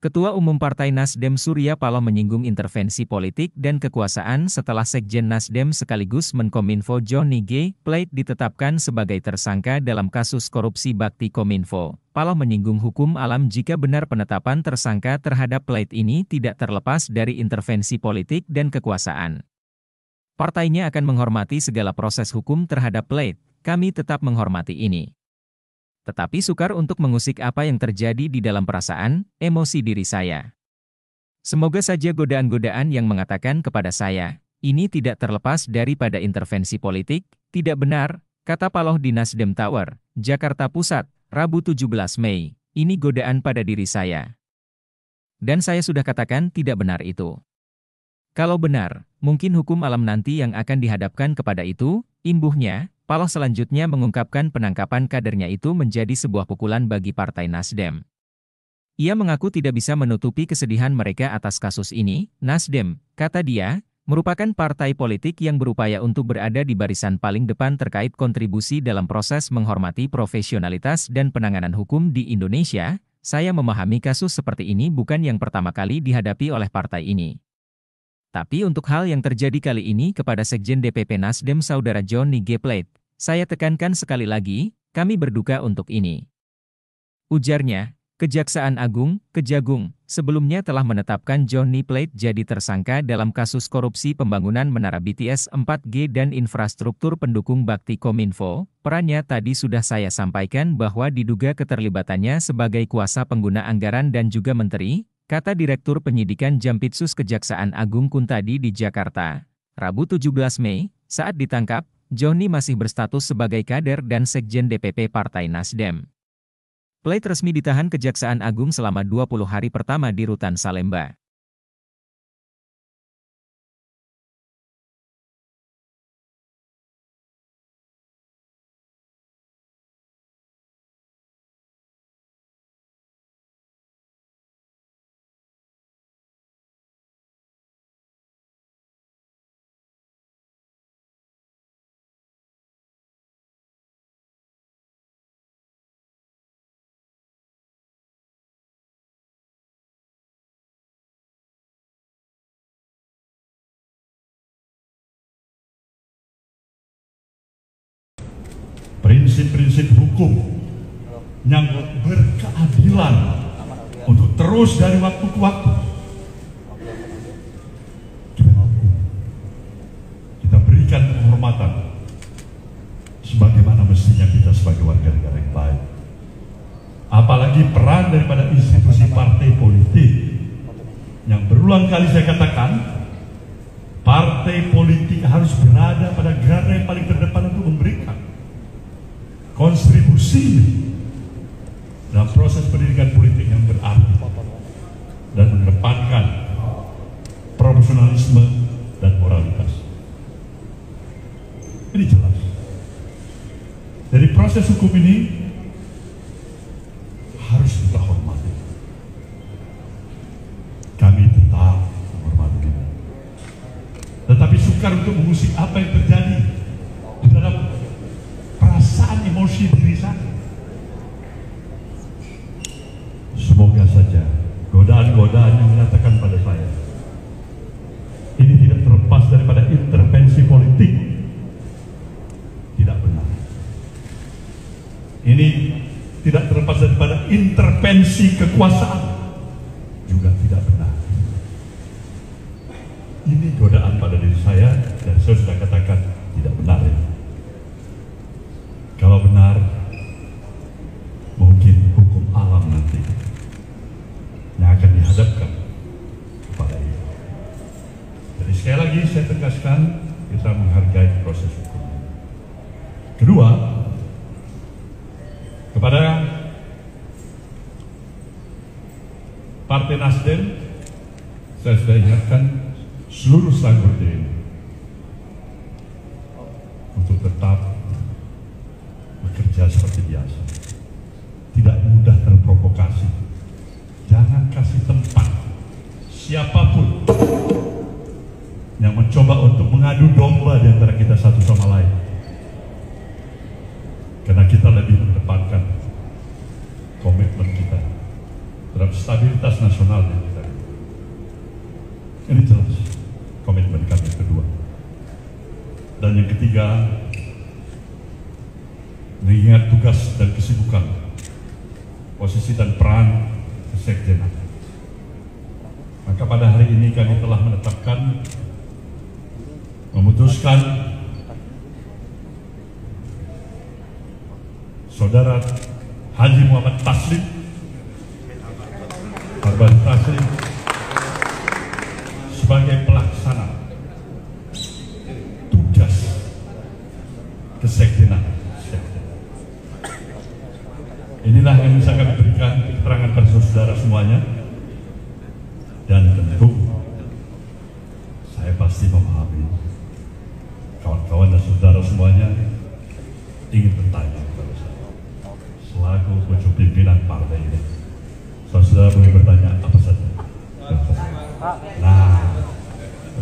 Ketua Umum Partai Nasdem Surya Paloh menyinggung intervensi politik dan kekuasaan setelah Sekjen Nasdem sekaligus Menkominfo Johnny G. Plate ditetapkan sebagai tersangka dalam kasus korupsi bakti Kominfo. Paloh menyinggung hukum alam jika benar penetapan tersangka terhadap Plate ini tidak terlepas dari intervensi politik dan kekuasaan. Partainya akan menghormati segala proses hukum terhadap Plate, kami tetap menghormati ini. Tetapi sukar untuk mengusik apa yang terjadi di dalam perasaan, emosi diri saya. Semoga saja godaan-godaan yang mengatakan kepada saya, ini tidak terlepas daripada intervensi politik, tidak benar, kata Paloh di Nasdem Tower, Jakarta Pusat, Rabu 17 Mei, ini godaan pada diri saya. Dan saya sudah katakan tidak benar itu. Kalau benar, mungkin hukum alam nanti yang akan dihadapkan kepada itu, imbuhnya. Paloh selanjutnya mengungkapkan penangkapan kadernya itu menjadi sebuah pukulan bagi Partai Nasdem. Ia mengaku tidak bisa menutupi kesedihan mereka atas kasus ini. Nasdem, kata dia, merupakan partai politik yang berupaya untuk berada di barisan paling depan terkait kontribusi dalam proses menghormati profesionalitas dan penanganan hukum di Indonesia. Saya memahami kasus seperti ini bukan yang pertama kali dihadapi oleh partai ini. Tapi untuk hal yang terjadi kali ini kepada Sekjen DPP Nasdem Saudara Johnny G. Plate, saya tekankan sekali lagi, kami berduka untuk ini. Ujarnya, Kejaksaan Agung, Kejagung, sebelumnya telah menetapkan Johnny Plate jadi tersangka dalam kasus korupsi pembangunan menara BTS 4G dan infrastruktur pendukung bakti Kominfo. Perannya tadi sudah saya sampaikan bahwa diduga keterlibatannya sebagai kuasa pengguna anggaran dan juga menteri, kata Direktur Penyidikan Jampitsus Kejaksaan Agung Kuntadi di Jakarta. Rabu 17 Mei, saat ditangkap, Johnny masih berstatus sebagai kader dan Sekjen DPP Partai Nasdem. Plate resmi ditahan Kejaksaan Agung selama 20 hari pertama di Rutan Salemba. Prinsip-prinsip hukum yang berkeadilan untuk terus dari waktu ke waktu kita berikan penghormatan sebagaimana mestinya kita sebagai warga negara yang baik. Apalagi peran daripada institusi partai politik yang berulang kali saya katakan, partai politik harus berada pada garda yang paling terdepan untuk memberikan kontribusi dalam proses pendidikan politik yang berarti dan mengedepankan profesionalisme dan moralitas. Ini jelas. Jadi proses hukum ini harus kita hormati. Kami tetap menghormati ini. Tetapi sukar untuk mengusik apa yang terjadi di dalam perasaan emosi diri saya. Semoga saja godaan-godaan yang mengatakan pada saya ini tidak terlepas daripada intervensi politik tidak benar. Ini tidak terlepas daripada intervensi kekuasaan juga tidak benar. Ini godaan pada diri saya dan saya sudah katakan tidak benar ya. Kalau benar, mungkin hukum alam nanti yang akan dihadapkan kepada itu. Jadi sekali lagi saya tegaskan, kita menghargai proses hukum. Kedua, kepada Partai Nasdem, saya sudah ingatkan seluruh anggota ini untuk tetap bekerja seperti biasa, tidak mudah terprovokasi. Jangan kasih tempat siapapun yang mencoba untuk mengadu domba di antara kita satu sama lain, karena kita lebih mengedepankan komitmen kita terhadap stabilitas nasional yang kita. Ini jelas komitmen kami kedua. Dan yang ketiga, mengingat tugas dan kesibukan, posisi dan peran Sekjenan. Maka pada hari ini kami telah memutuskan Saudara Haji Muhammad Taslim sebagai pelaksana tugas kesekjenan. Inilah yang bisa kami berikan keterangan pada saudara semuanya, dan tentu saya pasti memahami kawan-kawan dan saudara semuanya ingin bertanya kepada saya selaku pucuk pimpinan partai ini. Saudara boleh bertanya apa saja. Nah,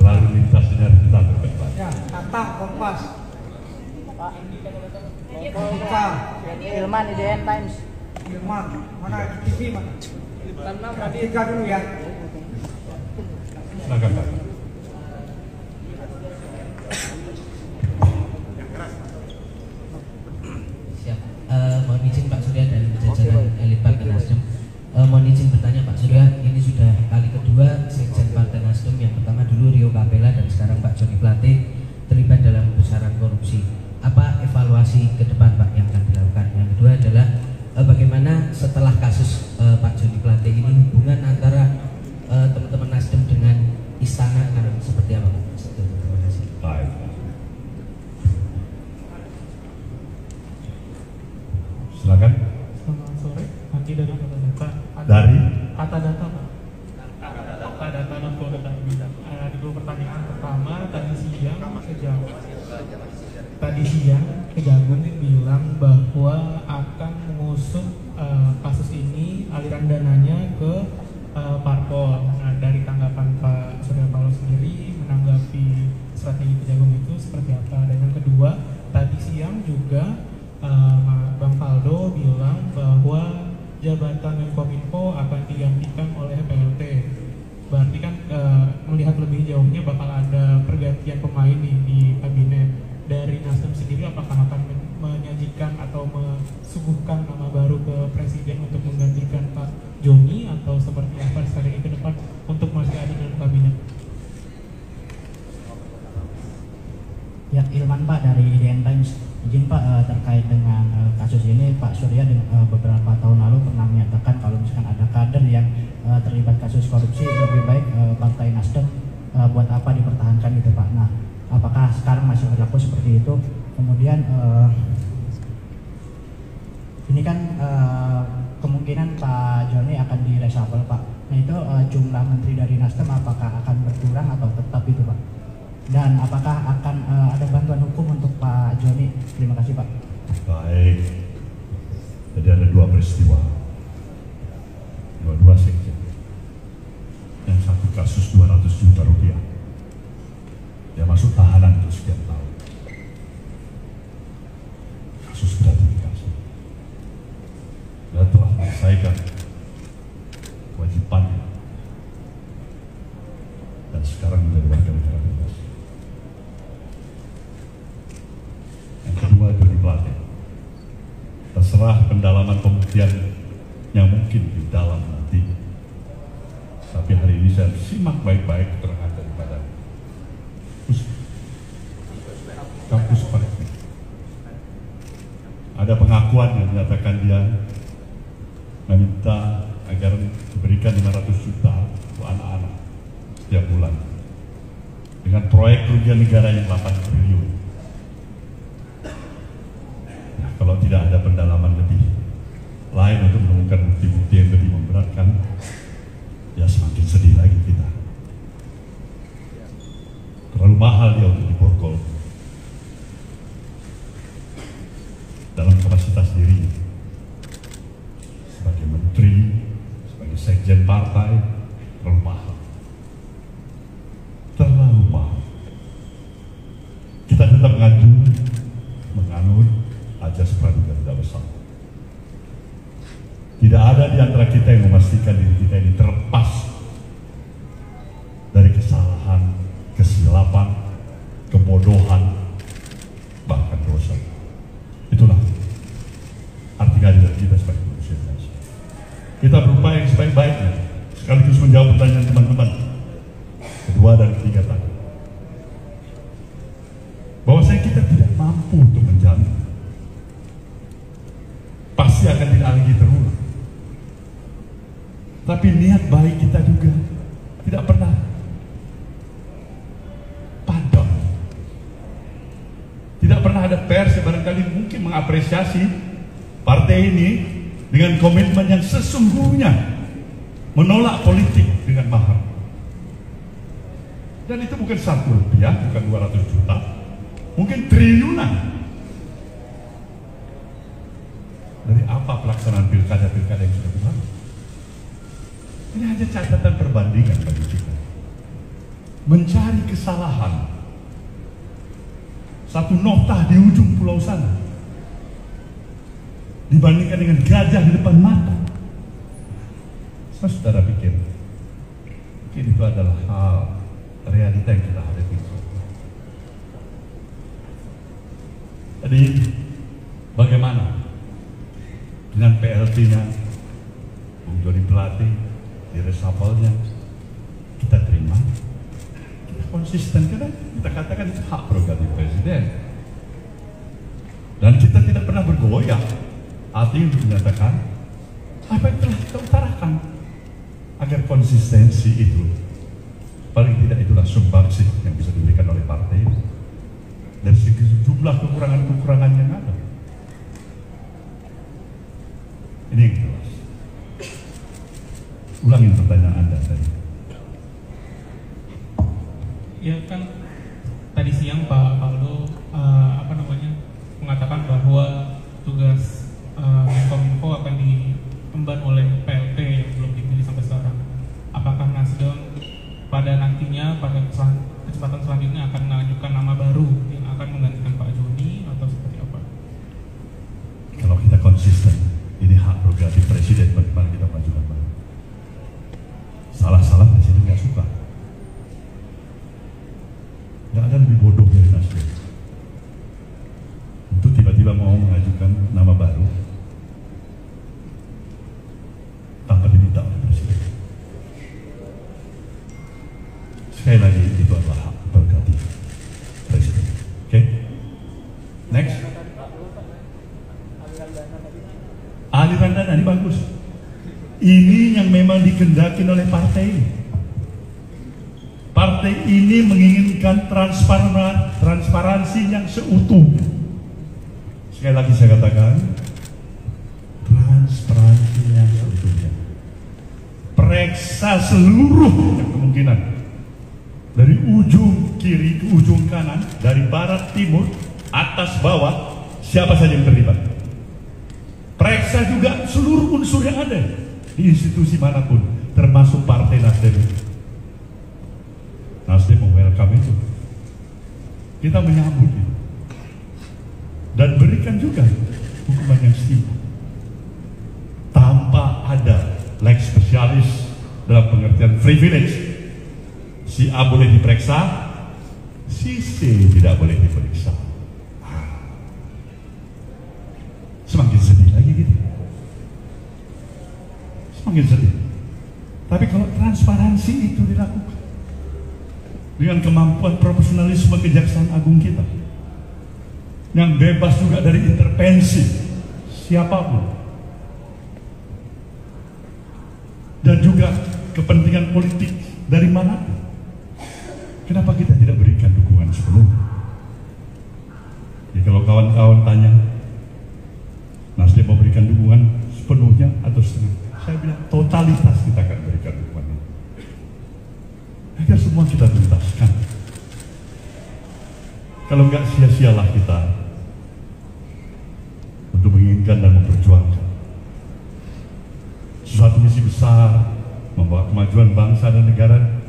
lalu lintasnya kita berdebat. Ya, kata Kompas. Pak. Ilman IDN Times. Ilman, mana TV mana? Tiga dulu ya. Silakan Pak. Siap. Mohon izin Pak Surya dan jajaran elit Partai Nasdem. Mohon izin bertanya Pak Surya, ini sudah kali kedua Sekjen Partai Nasdem, yang pertama dulu Rio Capella dan sekarang Pak Joni Plate terlibat dalam pusaran korupsi. Apa evaluasi ke depan Pak yang akan dilakukan? Yang kedua adalah bagaimana setelah kasus Pak Joni Plate ini hubungan antara teman-teman Nasdem dengan istana akan seperti apa Pak? Terima kasih. Baik. Silakan. Selamat sore, Andi dari Kata Data. Dari Kata Data Pak. Kata Data dan Data Bidang. Ada dua pertanyaan. Pertama, tadi siang Kejagung bilang bahwa akan mengusut kasus ini, aliran dananya ke parpol. Nah, dari tanggapan Pak Surya Paloh sendiri menanggapi strategi Kejagung itu seperti apa? Dan yang kedua, tadi siang juga Bang Faldo bilang bahwa jabatan Menkominfo akan digantikan oleh PLT. Berarti kan melihat lebih jauhnya bakal ada pergantian pemain nih di kabinet. Dari Nasdem sendiri apakah akan menyajikan atau menyuguhkan nama baru ke Presiden untuk menggantikan Pak Joni, atau seperti apa strategi ke depan untuk masih ada dalam kabinet? Ya, Ilman Pak dari IDN Times. Izin Pak, terkait dengan kasus ini, Pak Surya beberapa tahun lalu pernah menyatakan kalau misalkan ada kader yang terlibat kasus korupsi, lebih baik Partai Nasdem buat apa dipertahankan gitu Pak. Nah, apakah sekarang masih berlaku seperti itu? Kemudian ini kan kemungkinan Pak Joni akan direshuffle Pak. Nah itu jumlah menteri dari Nasdem apakah akan berkurang atau tetap itu Pak? Dan apakah akan ada bantuan hukum untuk Pak Joni? Terima kasih Pak. baik. Jadi ada dua peristiwa, dua sekjen. Yang satu kasus 200 juta rupiah, dia masuk tahanan untuk sekian tahun. Kasus gratifikasi. Dia telah menyelesaikan kewajibannya dan sekarang menjadi warga negara bebas. Yang kedua, Joni Plate. Terserah pendalaman pembuktian yang mungkin di dalam nanti. Tapi hari ini saya simak baik-baik keterangan daripada kampus Partai. Ada pengakuan yang menyatakan dia meminta agar diberikan 500 juta untuk anak-anak setiap bulan dengan proyek kerugian negara yang 8 triliun. Nah, kalau tidak ada pendalaman lebih lain untuk menemukan bukti-bukti yang lebih memberatkan, ya semakin sedih lagi kita. Terlalu mahal dia untuk diborgol dalam kapasitas diri sebagai menteri, sebagai sekjen partai. Terlalu mahal, terlalu mahal. Kita tetap menganut ajas praduga tidak bersalah. Tidak ada di antara kita yang memastikan diri kita ini terlepas pertanyaan teman-teman kedua dan ketiga tadi, bahwasanya kita tidak mampu untuk menjamin pasti akan tidak lagi terulang. Tapi niat baik kita juga tidak pernah padam. Tidak pernah ada pers yang barangkali mungkin mengapresiasi partai ini dengan komitmen yang sesungguhnya menolak politik dengan mahar. Dan itu bukan Rp1, bukan 200 juta, mungkin triliunan. Dari apa pelaksanaan pilkada-pilkada yang sudah berlalu? Ini hanya catatan perbandingan bagi kita. Mencari kesalahan satu nokta di ujung pulau sana dibandingkan dengan gajah di depan mata. Saudara pikir mungkin itu adalah hal realita yang kita hadapi. Jadi bagaimana dengan PLT-nya Bung Joni Plate di reshuffle-nya? Kita terima, kita konsisten, karena kita katakan itu hak prerogatif presiden, dan kita tidak pernah bergoyah hati untuk menyatakan apa yang telah kita utarakan, agar konsistensi itu paling tidak itulah sumbangsih yang bisa diberikan oleh partai dari segi jumlah kekurangan-kekurangan yang ada. Ini yang jelas. Ulangin pertanyaan Anda tadi. Ya kan tadi siang Pak Faldo mengatakan bahwa tugas Menkominfo akan diemban oleh PLT yang belum dipilih sampai sekarang. Apakah Nasdem pada nantinya pada kesempatan selanjutnya akan mengajukan nama baru yang akan menggantikan Pak Joni atau seperti apa? Kalau kita konsisten, ini hak prerogatif presiden bagaimana kita majukan baru. Salah-salah presiden nggak suka. Nggak ada lebih bodoh dari Nasdem untuk tiba-tiba mau mengajukan nama baru tanpa diminta oleh presiden. Sekali lagi, itu adalah hak prerogatif presiden. Oke? Next. Aliran dana ini bagus. Ini yang memang dikehendaki oleh partai ini. Partai ini menginginkan transparansi yang seutuhnya. Sekali lagi saya katakan, transparansi yang seutuhnya. Periksa seluruh kemungkinan, dari ujung kiri ke ujung kanan, dari barat timur, atas bawah, siapa saja yang terlibat. Periksa juga seluruh unsur yang ada di institusi manapun, termasuk partai Nasdem. Nasdem welcome itu. Kita menyambut itu. Dan berikan juga hukuman yang setimpal. Tanpa ada lex spesialis dalam pengertian privilege. Si A boleh diperiksa, si C tidak boleh diperiksa. Semakin sedih lagi gitu. Semakin sedih. Tapi kalau transparansi itu dilakukan dengan kemampuan profesionalisme Kejaksaan Agung kita yang bebas juga dari intervensi siapapun dan juga kepentingan politik dari manapun, kenapa kita tidak berikan dukungan sepenuhnya? Jadi kalau kawan-kawan tanya Nasdem memberikan dukungan sepenuhnya atau setengah, saya bilang totalitas kita akan berikan dukungan ini, agar semua kita tuntaskan. Kalau enggak, sia-sialah kita untuk menginginkan dan memperjuangkan sesuatu misi besar, membawa kemajuan bangsa dan negara,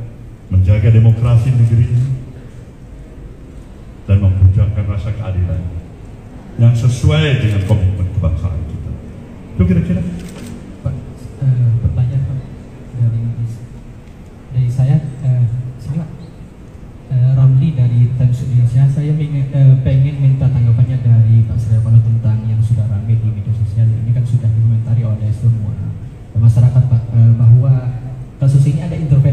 menjaga demokrasi negeri ini, dan memperjuangkan rasa keadilan yang sesuai dengan komitmen kebangsaan kita. Itu kira-kira. Pak, pertanyaan Pak dari saya, sini Pak, Ramli dari Times Indonesia. Saya pengen minta tanggapannya dari Pak Surya Paloh tentang yang sudah ramai di media sosial ini, kan sudah dikomentari oleh semua masyarakat Pak, bahwa kasus ini ada intervensi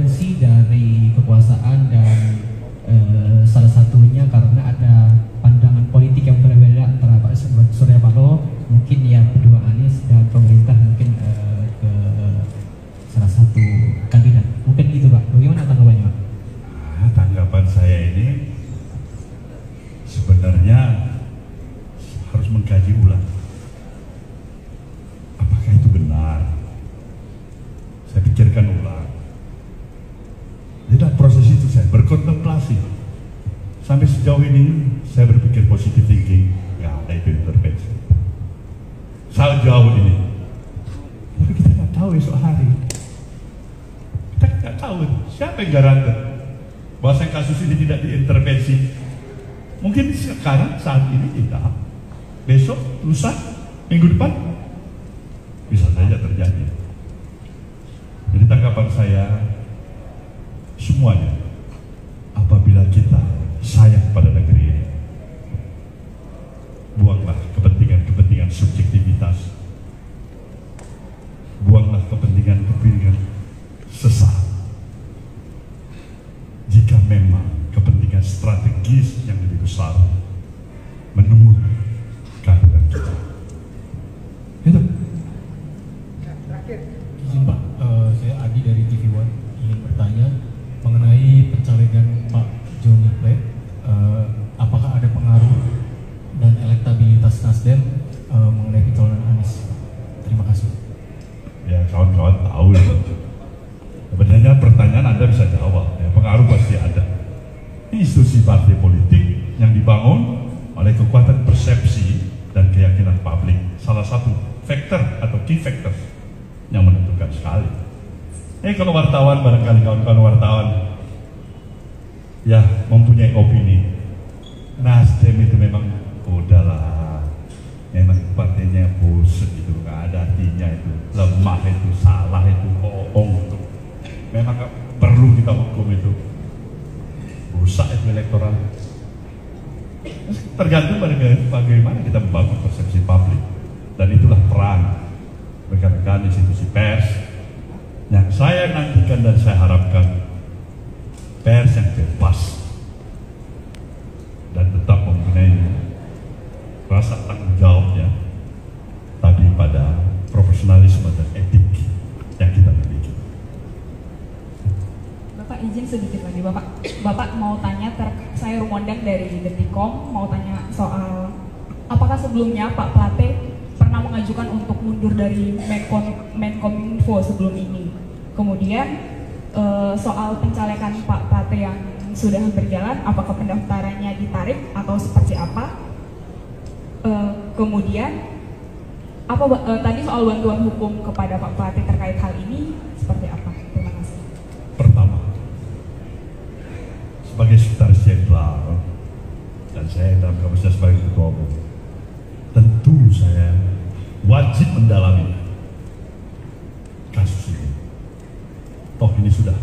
kasih. Sampai sejauh ini saya berpikir positive thinking, nggak ada itu intervensi. Sejauh ini, tapi kita nggak tahu esok hari. Kita nggak tahu siapa yang garanti bahwa kasus ini tidak diintervensi. Mungkin sekarang saat ini tidak, besok, lusa, minggu depan bisa saja terjadi. Jadi tanggapan saya, semuanya apabila kita sayang pada negeri ini, buanglah kepentingan subjektivitas, buanglah kepentingan sesaat. Jika memang kepentingan strategis yang lebih besar menurut kehadiran kita. Itu. Izin Pak, saya Adi dari TV One ingin bertanya mengenai pencalegan Pak Johnny Plate. Apakah ada pengaruh dan elektabilitas Nasdem mengenai pencalonan Anies? Terima kasih. Ya, kawan-kawan tahu itu. Sebenarnya pertanyaan Anda bisa jawab, ya, pengaruh pasti ada. Institusi partai politik yang dibangun oleh kekuatan persepsi dan keyakinan publik, salah satu faktor atau key factors yang menentukan sekali. Kalau wartawan, barangkali kawan-kawan wartawan ya mempunyai opini, Nasdem itu memang udahlah, memang partainya buset itu, nggak ada artinya itu, lemah itu, salah itu, bohong itu, memang gak perlu kita hukum itu, rusak itu elektoral. Tergantung bagaimana kita membangun persepsi publik, dan itulah peran rekan-rekan institusi pers yang saya nantikan dan saya harapkan, pers yang bebas dan tetap mempunyai rasa tanggung jawabnya tadi pada profesionalisme dan etik yang kita miliki. Bapak izin sedikit lagi, Bapak mau tanya, saya Rumondang dari Detikom, mau tanya soal apakah sebelumnya Pak Plate pernah mengajukan untuk mundur dari Menkominfo sebelum ini. Kemudian soal pencalekan Pak Plate yang sudah berjalan, apakah pendaftarannya ditarik atau seperti apa? Kemudian tadi soal bantuan hukum kepada Pak Plate terkait hal ini seperti apa? Terima kasih. Pertama, sebagai sekretaris jenderal dan saya dalam kapasitas sebagai ketua umum, tentu saya wajib mendalami kasus ini. Toh ini sudah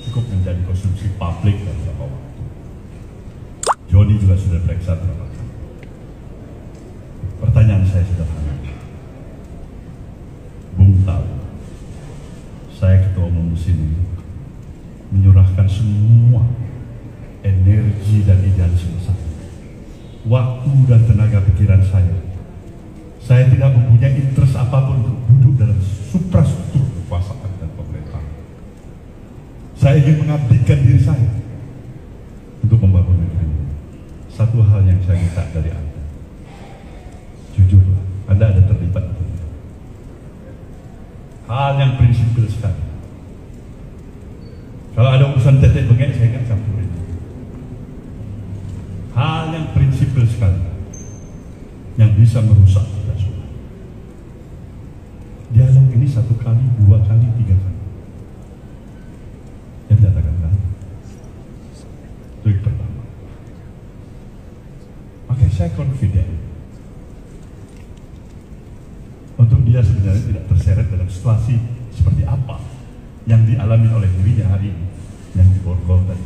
cukup menjadi konsumsi publik dan beberapa waktu. Joni juga sudah periksa beberapa kali. Pertanyaan saya sederhana. Bung tahu, saya ketua umum di sini menyurahkan semua energi dan idealisme saya, waktu dan tenaga pikiran saya. Saya tidak mempunyai interest apapun untuk duduk dalam suprastruktur kekuasaan dan pemerintahan. Saya ingin mengabdikan diri saya untuk membangun negeri ini. Satu hal yang saya minta dari Anda, jujur, Anda ada terlibat. Hal yang prinsipil sekali. Kalau ada urusan tetek bengek, saya akan campurin. Hal yang prinsipil sekali, yang bisa merusak kita semua. Dialog ini 1 kali, 2 kali, 3 kali. Yang dikatakan kan? Itu yang pertama. Makanya saya confident untuk dia sebenarnya tidak terseret dalam situasi seperti apa yang dialami oleh dirinya hari ini, yang diborgol tadi.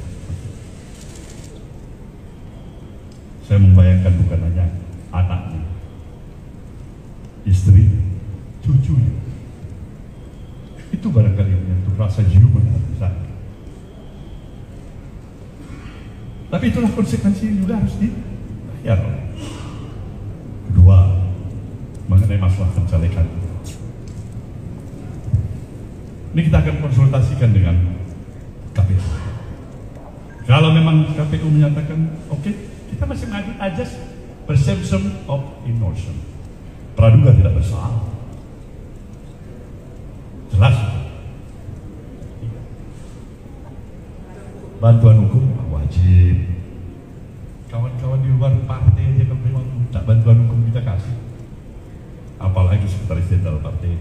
Saya membayangkan bukan hanya anaknya, istri, cucunya. Itu barangkali yang menyentuh rasa human hati saya. Tapi itulah konsekuensi yang juga harus dibayar. Kedua, mengenai masalah pencalekan. Ini kita akan konsultasikan dengan KPU. Kalau memang KPU menyatakan oke, kita masih mengajukan ajas presumption of innocence, praduga tidak bersalah. Jelas. Bantuan hukum wajib. wajib. Kawan-kawan di luar partai aja kalau memang minta bantuan hukum kita kasih. Apalagi sekretaris jenderal partai,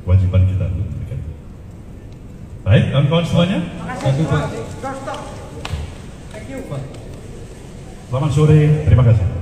kewajiban kita untuk memberikan. Baik, kawan-kawan semuanya. Selamat sore, terima kasih.